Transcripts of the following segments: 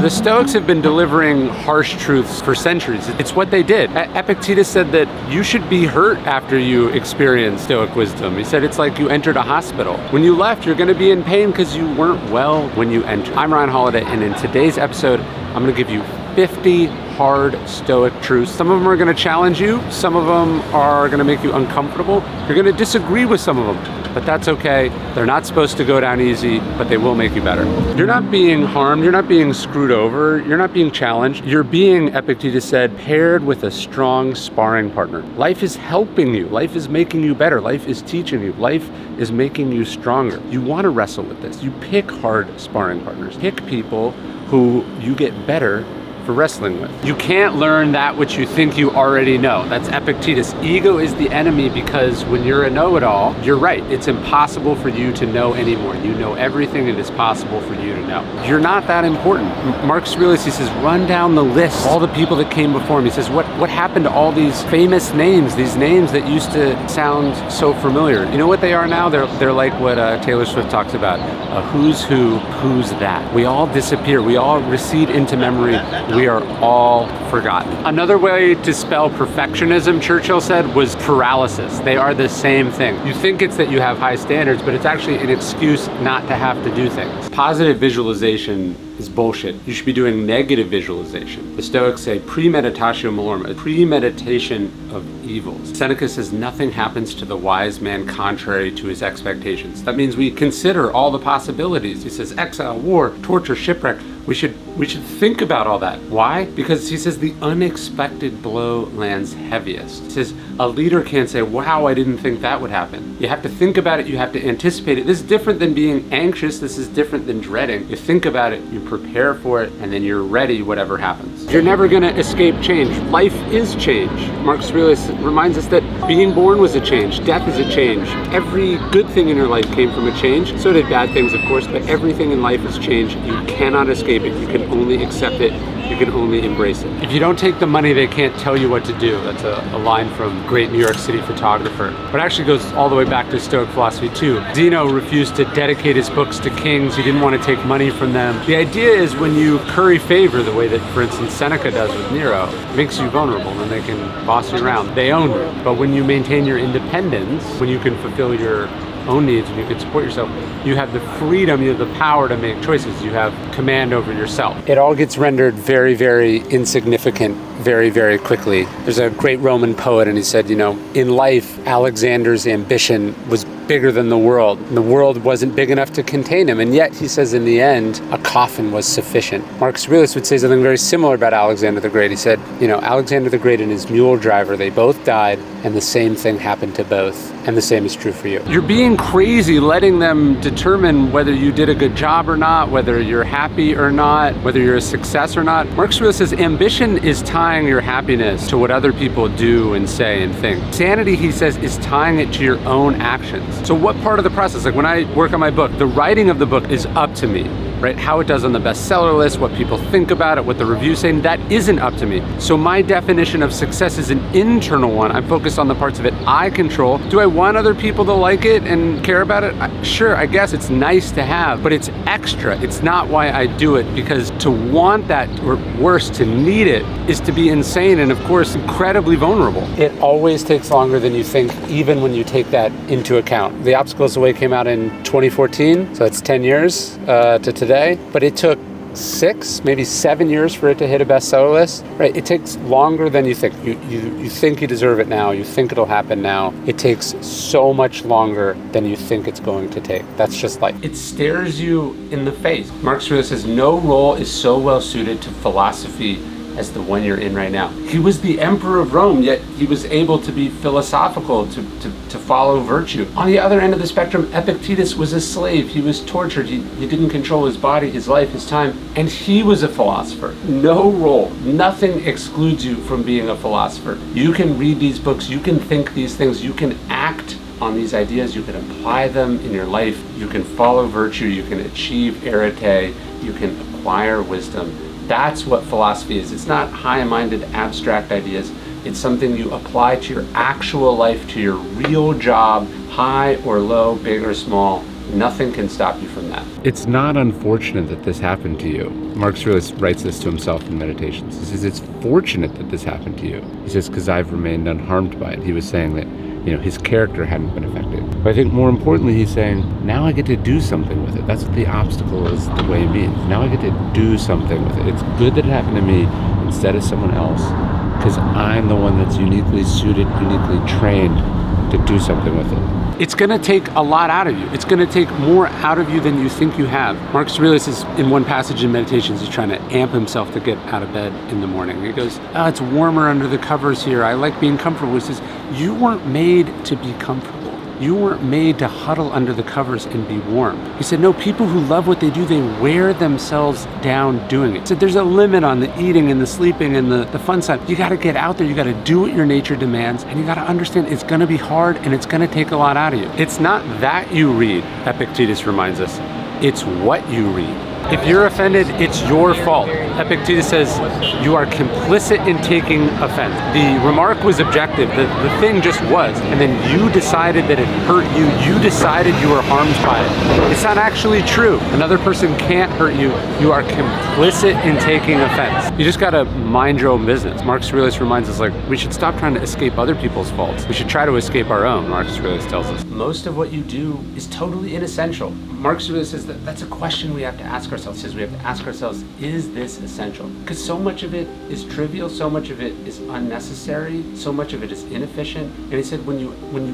The Stoics have been delivering harsh truths for centuries. It's what they did. Epictetus said that you should be hurt after you experience Stoic wisdom. He said it's like you entered a hospital. When you left, you're going to be in pain because you weren't well when you entered. I'm Ryan Holiday, and in today's episode, I'm going to give you 50 hard Stoic truths. Some of them are going to challenge you. Some of them are going to make you uncomfortable. You're going to disagree with some of them, but that's okay. They're not supposed to go down easy, but they will make you better. You're not being harmed. You're not being screwed over. You're not being challenged. You're being, Epictetus said, paired with a strong sparring partner. Life is helping you. Life is making you better. Life is teaching you. Life is making you stronger. You want to wrestle with this. You pick hard sparring partners. Pick people who you get better for wrestling with. You can't learn that which you think you already know. That's Epictetus. Ego is the enemy because when you're a know-it-all, you're right. It's impossible for you to know anymore. You know everything it is possible for you to know. You're not that important. Marcus Aurelius, he says, run down the list, all the people that came before him. He says, what happened to all these famous names, these names that used to sound so familiar? You know what they are now? They're like what Taylor Swift talks about, a who's who, who's that. We all disappear. We all recede into memory. We are all forgotten. Another way to spell perfectionism, Churchill said, was paralysis. They are the same thing. You think it's that you have high standards, but it's actually an excuse not to have to do things. Positive visualization is bullshit. You should be doing negative visualization. The Stoics say premeditatio malorum, a premeditation of evils. Seneca says nothing happens to the wise man contrary to his expectations. That means we consider all the possibilities. He says exile, war, torture, shipwreck. We should think about all that. Why? Because he says the unexpected blow lands heaviest. He says a leader can't say, wow, I didn't think that would happen. You have to think about it, you have to anticipate it. This is different than being anxious, this is different than dreading. You think about it, you prepare for it, and then you're ready whatever happens. You're never gonna escape change. Life is change. Marcus Aurelius reminds us that being born was a change, death is a change. Every good thing in your life came from a change. So did bad things, of course, but everything in life is change. You cannot escape it. You can only accept it. You can only embrace it. If you don't take the money, they can't tell you what to do. That's a line from great New York City photographer. But it actually goes all the way back to Stoic philosophy too. Zeno refused to dedicate his books to kings. He didn't want to take money from them. The idea is when you curry favor the way that, for instance, Seneca does with Nero, it makes you vulnerable and they can boss you around. They own you. But when you maintain your independence, when you can fulfill your own needs and you can support yourself, you have the freedom, you have the power to make choices, you have command over yourself. It all gets rendered very, very insignificant very, very quickly. There's a great Roman poet and he said, in life, Alexander's ambition was bigger than the world. And the world wasn't big enough to contain him. And yet, he says, in the end, a coffin was sufficient. Marcus Aurelius would say something very similar about Alexander the Great. He said, Alexander the Great and his mule driver, they both died, and the same thing happened to both. And the same is true for you. You're being crazy letting them determine whether you did a good job or not, whether you're happy or not, whether you're a success or not. Marcus Aurelius says, ambition is tying your happiness to what other people do and say and think. Sanity, he says, is tying it to your own actions. So what part of the process, like when I work on my book, the writing of the book is up to me, right? How it does on the bestseller list, what people think about it, what the reviews say, that isn't up to me. So my definition of success is an internal one. I'm focused on the parts of it I control. Do I want other people to like it and care about it? Sure, I guess it's nice to have, but it's extra. It's not why I do it, because to want that, or worse, to need it, is to be insane and, of course, incredibly vulnerable. It always takes longer than you think, even when you take that into account. The Obstacles Away came out in 2014, so it's 10 years to today, but it took 6, maybe 7 years for it to hit a bestseller list, right? It takes longer than you think. You think you deserve it now. You think it'll happen now. It takes so much longer than you think it's going to take. That's just life. It stares you in the face. Marcus Aurelius says, no role is so well suited to philosophy as the one you're in right now. He was the emperor of Rome, yet he was able to be philosophical, to follow virtue. On the other end of the spectrum, Epictetus was a slave. He was tortured. He didn't control his body, his life, his time, and he was a philosopher. No role, nothing excludes you from being a philosopher. You can read these books, you can think these things, you can act on these ideas, you can apply them in your life, you can follow virtue, you can achieve arete, you can acquire wisdom. That's what philosophy is. It's not high-minded, abstract ideas. It's something you apply to your actual life, to your real job, high or low, big or small. Nothing can stop you from that. It's not unfortunate that this happened to you. Marcus Aurelius writes this to himself in Meditations. He says, it's fortunate that this happened to you. He says, because I've remained unharmed by it. He was saying that, his character hadn't been affected. But I think more importantly, he's saying, now I get to do something with it. That's what the obstacle is the way means. Now I get to do something with it. It's good that it happened to me instead of someone else, because I'm the one that's uniquely suited, uniquely trained to do something with it. It's going to take a lot out of you. It's going to take more out of you than you think you have. Marcus Aurelius is, in one passage in Meditations, he's trying to amp himself to get out of bed in the morning. He goes, oh, it's warmer under the covers here. I like being comfortable. He says, you weren't made to be comfortable. You weren't made to huddle under the covers and be warm. He said, no, people who love what they do, they wear themselves down doing it. He said, there's a limit on the eating and the sleeping and the fun side. You got to get out there. You got to do what your nature demands. And you got to understand it's going to be hard and it's going to take a lot out of you. It's not that you read, Epictetus reminds us. It's what you read. If you're offended, it's your fault. Epictetus says you are complicit in taking offense. The remark was objective, the thing just was, and then you decided that it hurt you, you decided you were harmed by it. It's not actually true. Another person can't hurt you. You are complicit in taking offense. You just gotta mind your own business. Marcus Aurelius reminds us, we should stop trying to escape other people's faults. We should try to escape our own, Marcus Aurelius tells us. Most of what you do is totally inessential. Marcus Aurelius says that's a question we have to ask ourselves. He says we have to ask ourselves, is this essential? Because so much of it is trivial, so much of it is unnecessary, so much of it is inefficient. And he said when you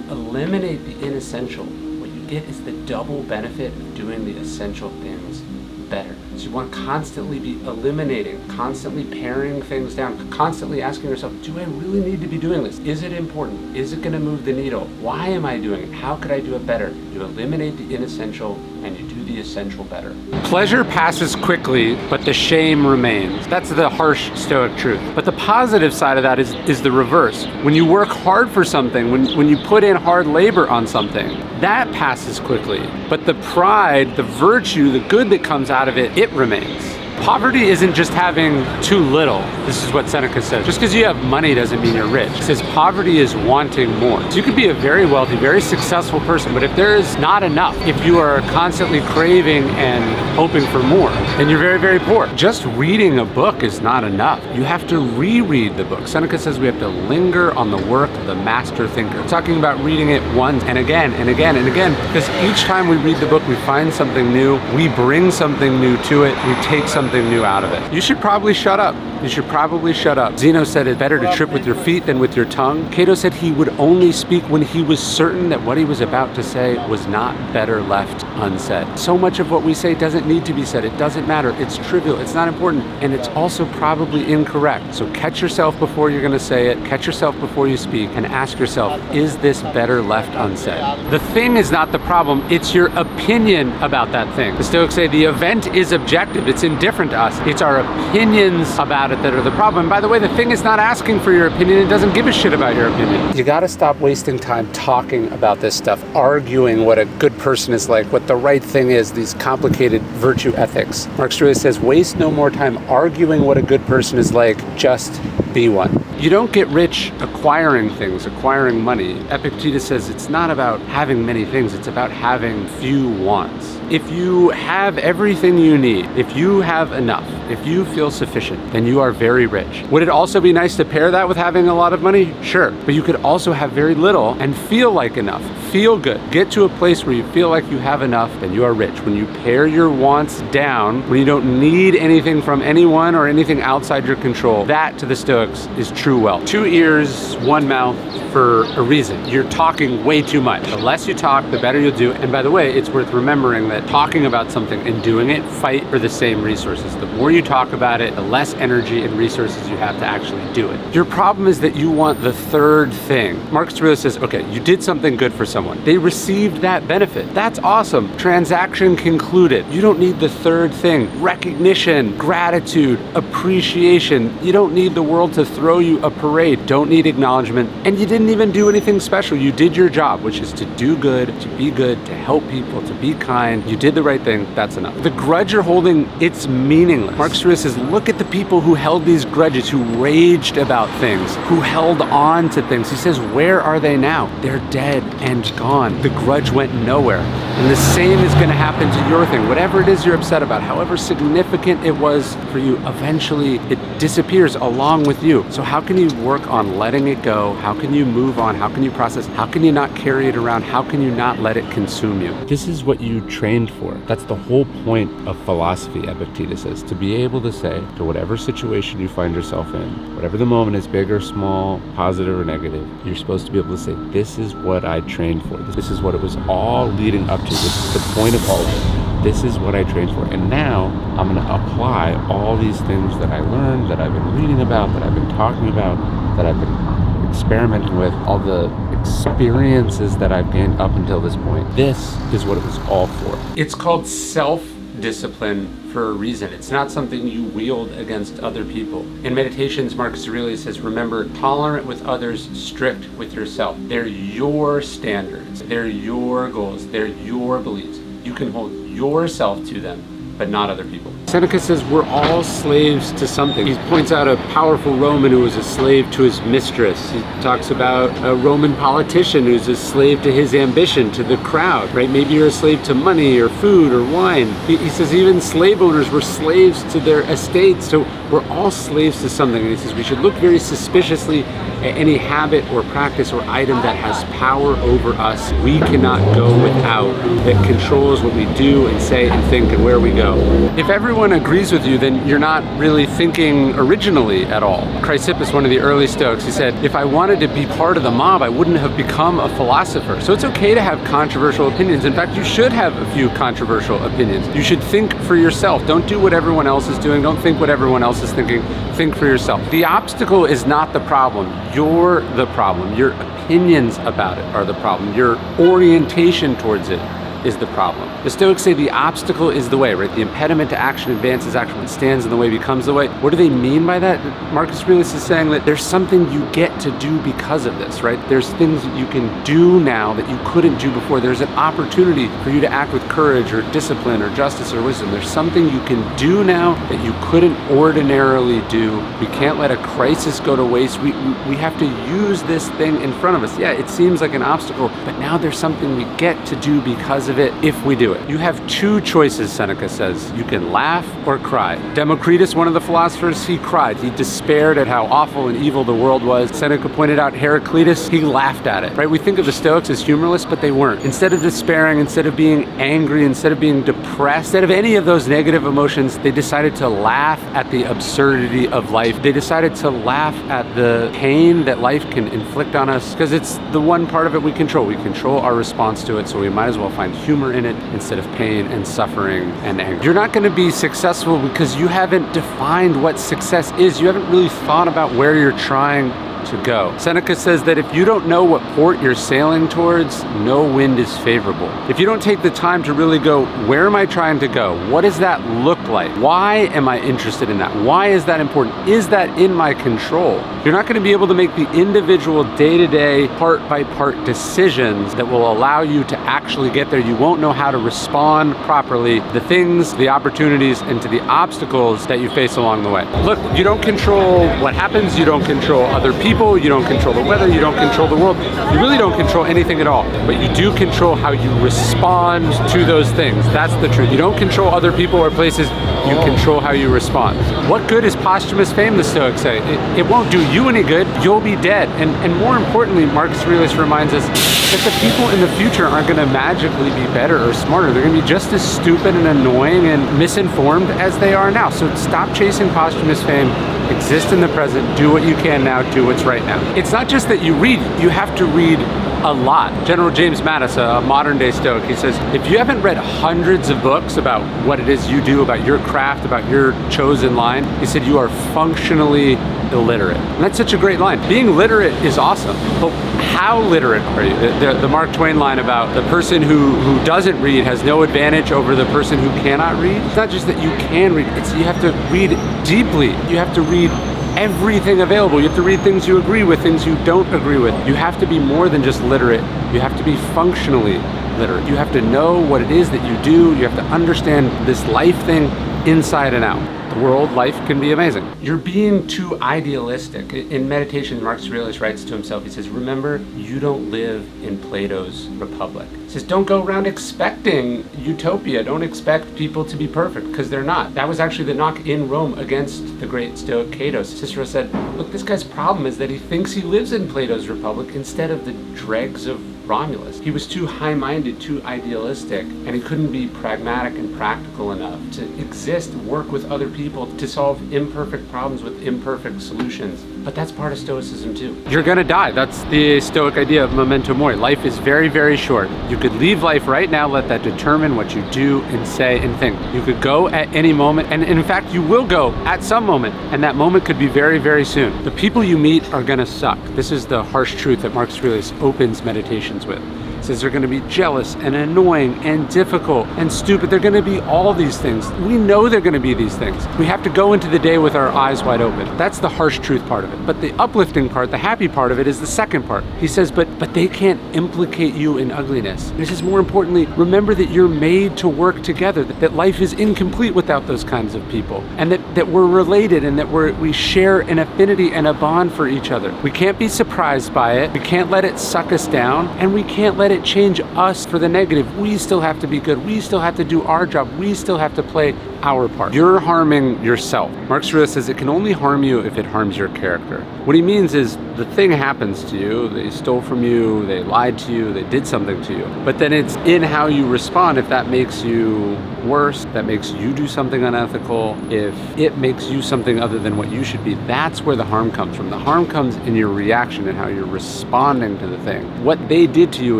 eliminate the inessential, what you get is the double benefit of doing the essential things better. So you want to constantly be eliminating, constantly paring things down, constantly asking yourself, do I really need to be doing this? Is it important? Is it going to move the needle? Why am I doing it? How could I do it better? You eliminate the inessential and you do the essential better. Pleasure passes quickly, but the shame remains. That's the harsh Stoic truth. But the positive side of that is the reverse. When you work hard for something, when you put in hard labor on something, that passes quickly. But the pride, the virtue, the good that comes out of it, it remains. Poverty isn't just having too little. This is what Seneca says. Just because you have money doesn't mean you're rich. He says poverty is wanting more. So you could be a very wealthy, very successful person, but if there is not enough, if you are constantly craving and hoping for more, then you're very, very poor. Just reading a book is not enough. You have to reread the book. Seneca says we have to linger on the work of the master thinker. Talking about reading it once and again and again and again, because each time we read the book, we find something new, we bring something new to it, we take something new out of it. You should probably shut up. You should probably shut up. Zeno said it's better to trip with your feet than with your tongue. Cato said he would only speak when he was certain that what he was about to say was not better left unsaid. So much of what we say doesn't need to be said. It doesn't matter. It's trivial. It's not important. And it's also probably incorrect. So catch yourself before you're going to say it. Catch yourself before you speak and ask yourself, is this better left unsaid? The thing is not the problem. It's your opinion about that thing. The Stoics say the event is objective. It's indifferent to us. It's our opinions about it that are the problem. And by the way, the thing is not asking for your opinion. It doesn't give a shit about your opinion. You got to stop wasting time talking about this stuff, arguing what a good person is like, what the right thing is, these complicated virtue ethics. Marcus Aurelius says, waste no more time arguing what a good person is like, just be one. You don't get rich acquiring things, acquiring money. Epictetus says it's not about having many things, it's about having few wants. If you have everything you need, if you have enough, if you feel sufficient, then you are very rich. Would it also be nice to pair that with having a lot of money? Sure. But you could also have very little and feel like enough, feel good. Get to a place where you feel like you have enough, then you are rich. When you pare your wants down, when you don't need anything from anyone or anything outside your control, that to the Stoics is true wealth. 2 ears, 1 mouth for a reason. You're talking way too much. The less you talk, the better you'll do. And by the way, it's worth remembering that talking about something and doing it fight for the same resources. The more you talk about it, the less energy and resources you have to actually do it. Your problem is that you want the third thing. Marcus Aurelius says, okay, you did something good for someone. They received that benefit. That's awesome. Transaction concluded. You don't need the third thing. Recognition, gratitude, appreciation. You don't need the world to throw you to a parade, don't need acknowledgement, and you didn't even do anything special. You did your job, which is to do good, to be good, to help people, to be kind. You did the right thing, that's enough. The grudge you're holding, it's meaningless. Marcus Aurelius says, look at the people who held these grudges, who raged about things, who held on to things. He says, where are they now? They're dead and gone. The grudge went nowhere. And the same is going to happen to your thing. Whatever it is you're upset about, however significant it was for you, eventually it disappears along with you. So how can you work on letting it go? How can you move on? How can you process? How can you not carry it around? How can you not let it consume you? This is what you trained for. That's the whole point of philosophy, Epictetus says, to be able to say to whatever situation you find yourself in, whatever the moment is, big or small, positive or negative, you're supposed to be able to say, this is what I trained for. This is what it was all leading up to. This is the point of all of it. This is what I trained for. And now I'm going to apply all these things that I learned, that I've been reading about, that I've been talking about, that I've been experimenting with, all the experiences that I've gained up until this point. This is what it was all for. It's called self-discipline for a reason. It's not something you wield against other people. In Meditations, Marcus Aurelius says, remember, tolerant with others, strict with yourself. They're your standards. They're your goals. They're your beliefs. You can hold yourself to them, but not other people. Seneca says we're all slaves to something. He points out a powerful Roman who was a slave to his mistress. He talks about a Roman politician who's a slave to his ambition, to the crowd, right? Maybe you're a slave to money or food or wine. He says even slave owners were slaves to their estates. So we're all slaves to something. And he says we should look very suspiciously at any habit or practice or item that has power over us. We cannot go without, that controls what we do and say and think and where we go. If everyone agrees with you, then you're not really thinking originally at all. Chrysippus, one of the early Stoics, he said, if I wanted to be part of the mob, I wouldn't have become a philosopher. So it's okay to have controversial opinions. In fact, you should have a few controversial opinions. You should think for yourself. Don't do what everyone else is doing. Don't think what everyone else is thinking. Think for yourself. The obstacle is not the problem. You're the problem. Your opinions about it are the problem. Your orientation towards it is the problem. The Stoics say the obstacle is the way, right? The impediment to action advances action. What stands in the way becomes the way. What do they mean by that? Marcus Aurelius is saying that there's something you get to do because of this, right? There's things that you can do now that you couldn't do before. There's an opportunity for you to act with courage or discipline or justice or wisdom. There's something you can do now that you couldn't ordinarily do. We can't let a crisis go to waste. We have to use this thing in front of us. Yeah, it seems like an obstacle, but now there's something we get to do because of it if we do it. You have two choices, Seneca says. You can laugh or cry. Democritus, one of the philosophers, he cried. He despaired at how awful and evil the world was. Seneca pointed out Heraclitus, he laughed at it, right? We think of the Stoics as humorless, but they weren't. Instead of despairing, instead of being angry, instead of being depressed, instead of any of those negative emotions, they decided to laugh at the absurdity of life. They decided to laugh at the pain that life can inflict on us, because it's the one part of it we control. We control our response to it, so we might as well find humor in it instead of pain and suffering and anger. You're not going to be successful because you haven't defined what success is. You haven't really thought about where you're trying to go. Seneca says that if you don't know what port you're sailing towards, no wind is favorable. If you don't take the time to really go, where am I trying to go? What does that look like? Why am I interested in that? Why is that important? Is that in my control? You're not going to be able to make the individual day-to-day, part-by-part decisions that will allow you to actually get there. You won't know how to respond properly to the things, the opportunities, and to the obstacles that you face along the way. Look, you don't control what happens. You don't control other people. You don't control the weather, you don't control the world. You really don't control anything at all, but you do control how you respond to those things. That's the truth. You don't control other people or places, you control how you respond. What good is posthumous fame, the Stoics say? It won't do you any good, you'll be dead. And more importantly, Marcus Aurelius reminds us that the people in the future aren't going to magically be better or smarter. They're going to be just as stupid and annoying and misinformed as they are now. So stop chasing posthumous fame. Exist in the present, do what you can now, do what's right now. It's not just that you read, you have to read a lot. General James Mattis, a modern day Stoic, he says, if you haven't read hundreds of books about what it is you do, about your craft, about your chosen line, he said you are functionally illiterate. And that's such a great line. Being literate is awesome, but how literate are you? The Mark Twain line about the person who doesn't read has no advantage over the person who cannot read. It's not just that you can read, it's you have to read deeply. You have to read everything available. You have to read things you agree with, things you don't agree with. You have to be more than just literate. You have to be functionally literate. You have to know what it is that you do. You have to understand this life thing inside and out. The world, life can be amazing. You're being too idealistic. In meditation, Marcus Aurelius writes to himself, he says, remember, you don't live in Plato's republic. He says, don't go around expecting utopia. Don't expect people to be perfect, because they're not. That was actually the knock in Rome against the great Stoic Cato. Cicero said, look, this guy's problem is that he thinks he lives in Plato's republic instead of the dregs of Romulus. He was too high-minded, too idealistic, and he couldn't be pragmatic and practical enough to exist, work with other people to solve imperfect problems with imperfect solutions. But that's part of Stoicism too. You're gonna die. That's the Stoic idea of memento mori. Life is very, very short. You could leave life right now, let that determine what you do and say and think. You could go at any moment, and in fact, you will go at some moment, and that moment could be very, very soon. The people you meet are gonna suck. This is the harsh truth that Marcus Aurelius opens meditations with. He says they're going to be jealous and annoying and difficult and stupid. They're going to be all these things. We know they're going to be these things. We have to go into the day with our eyes wide open. That's the harsh truth part of it. But the uplifting part, the happy part of it, is the second part. He says, but they can't implicate you in ugliness. And he says, more importantly, remember that you're made to work together, that life is incomplete without those kinds of people, and that we're related, and that we share an affinity and a bond for each other. We can't be surprised by it. We can't let it suck us down, and we can't let it change us for the negative. We still have to be good. We still have to do our job. We still have to play our part. You're harming yourself. Marcus Aurelius says it can only harm you if it harms your character. What he means is the thing happens to you, they stole from you, they lied to you, they did something to you. But then it's in how you respond. If that makes you worse, that makes you do something unethical, if it makes you something other than what you should be, that's where the harm comes from. The harm comes in your reaction and how you're responding to the thing. What they did to you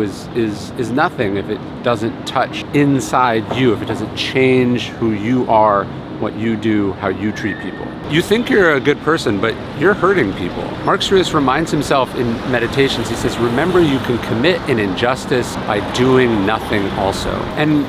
is nothing if it doesn't touch inside you, if it doesn't change who you are, what you do, how you treat people. You think you're a good person, but you're hurting people. Marcus Aurelius reminds himself in meditations, he says, remember you can commit an injustice by doing nothing also. And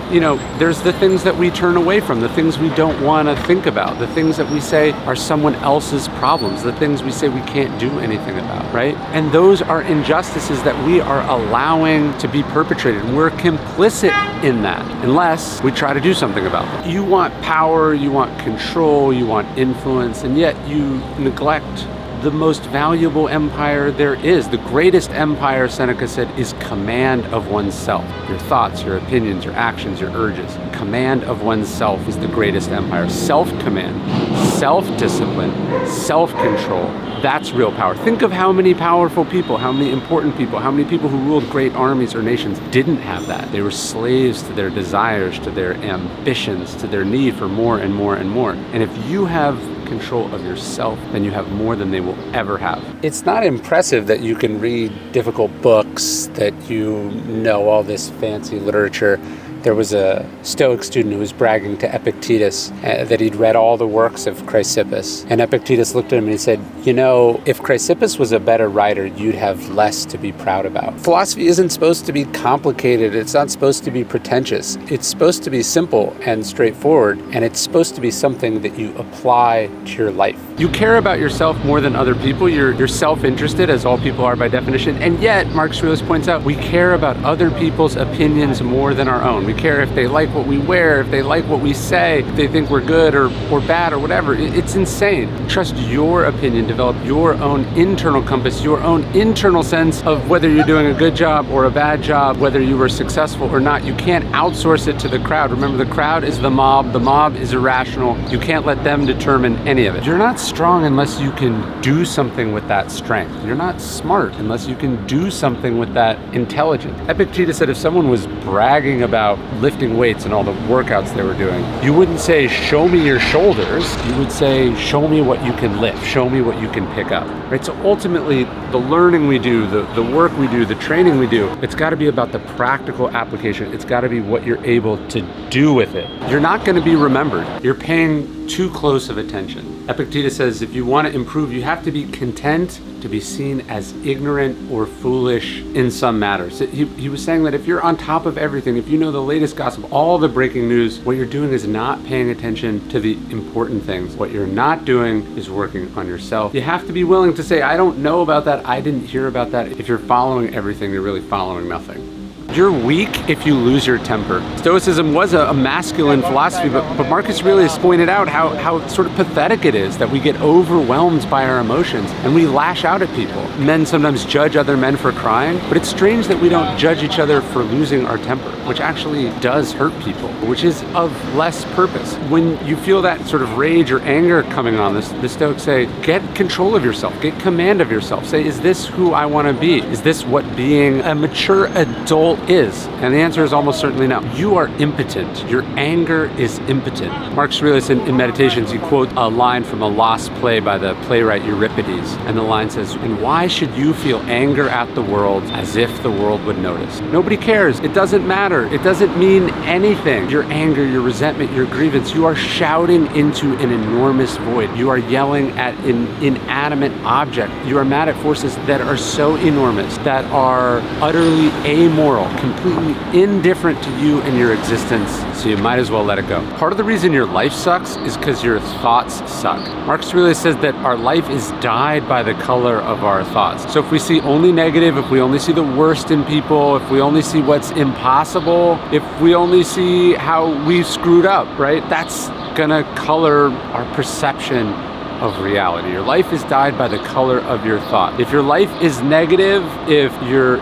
there's the things that we turn away from, the things we don't want to think about, the things that we say are someone else's problems, the things we say we can't do anything about, right? And those are injustices that we are allowing to be perpetrated. And we're complicit in that, unless we try to do something about them. You want power, you want control, you want influence, and yet you neglect the most valuable empire there is. The greatest empire, Seneca said, is command of oneself. Your thoughts, your opinions, your actions, your urges. Command of oneself is the greatest empire. Self-command, self-discipline, self-control. That's real power. Think of how many powerful people, how many important people, how many people who ruled great armies or nations didn't have that. They were slaves to their desires, to their ambitions, to their need for more and more and more. And if you have control of yourself, then you have more than they will ever have. It's not impressive that you can read difficult books, that you know all this fancy literature. There was a Stoic student who was bragging to Epictetus that he'd read all the works of Chrysippus. And Epictetus looked at him and he said, if Chrysippus was a better writer, you'd have less to be proud about. Philosophy isn't supposed to be complicated. It's not supposed to be pretentious. It's supposed to be simple and straightforward. And it's supposed to be something that you apply to your life. You care about yourself more than other people. You're self-interested, as all people are by definition. And yet, Marcus Aurelius points out, we care about other people's opinions more than our own. We care if they like what we wear, if they like what we say, if they think we're good or bad or whatever. It's insane. Trust your opinion, develop your own internal compass, your own internal sense of whether you're doing a good job or a bad job, whether you were successful or not. You can't outsource it to the crowd. Remember, the crowd is the mob is irrational. You can't let them determine any of it. You're not strong unless you can do something with that strength. You're not smart unless you can do something with that intelligence. Epictetus said if someone was bragging about lifting weights and all the workouts they were doing, you wouldn't say, show me your shoulders. You would say, show me what you can lift. Show me what you can pick up. Right? So ultimately, the learning we do, the work we do, the training we do, it's got to be about the practical application. It's got to be what you're able to do with it. You're not going to be remembered. You're paying too close of attention. Epictetus says if you want to improve, you have to be content to be seen as ignorant or foolish in some matters. He was saying that if you're on top of everything, if you know the latest gossip, all the breaking news, what you're doing is not paying attention to the important things. What you're not doing is working on yourself. You have to be willing to say, I don't know about that, I didn't hear about that. If you're following everything, you're really following nothing. You're weak if you lose your temper. Stoicism was a masculine philosophy, but Marcus Aurelius pointed out how sort of pathetic it is that we get overwhelmed by our emotions and we lash out at people. Men sometimes judge other men for crying, but it's strange that we don't judge each other for losing our temper, which actually does hurt people, which is of less purpose. When you feel that sort of rage or anger coming on, the Stoics say, get control of yourself, get command of yourself. Say, is this who I want to be? Is this what being a mature adult is? And the answer is almost certainly no. You are impotent. Your anger is impotent. Marcus Aurelius in Meditations, he quotes a line from a lost play by the playwright Euripides. And the line says, and why should you feel anger at the world as if the world would notice? Nobody cares. It doesn't matter. It doesn't mean anything. Your anger, your resentment, your grievance, you are shouting into an enormous void. You are yelling at an inanimate object. You are mad at forces that are so enormous, that are utterly amoral, completely indifferent to you and your existence, so you might as well let it go. Part of the reason your life sucks is because your thoughts suck. Marcus Aurelius says that our life is dyed by the color of our thoughts. So if we see only negative, if we only see the worst in people, if we only see what's impossible, if we only see how we screwed up, right? That's gonna color our perception of reality. Your life is dyed by the color of your thought. If your life is negative, if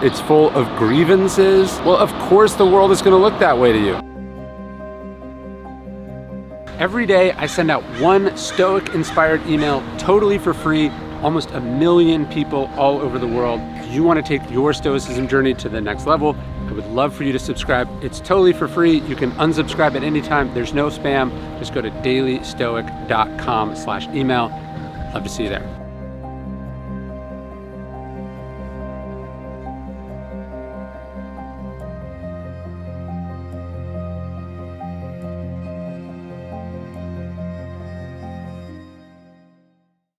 it's full of grievances, well, of course the world is going to look that way to you. Every day I send out one Stoic-inspired email totally for free. Almost 1 million people all over the world. If you want to take your Stoicism journey to the next level, I would love for you to subscribe. It's totally for free. You can unsubscribe at any time. There's no spam. Just go to dailystoic.com/email. Love to see you there.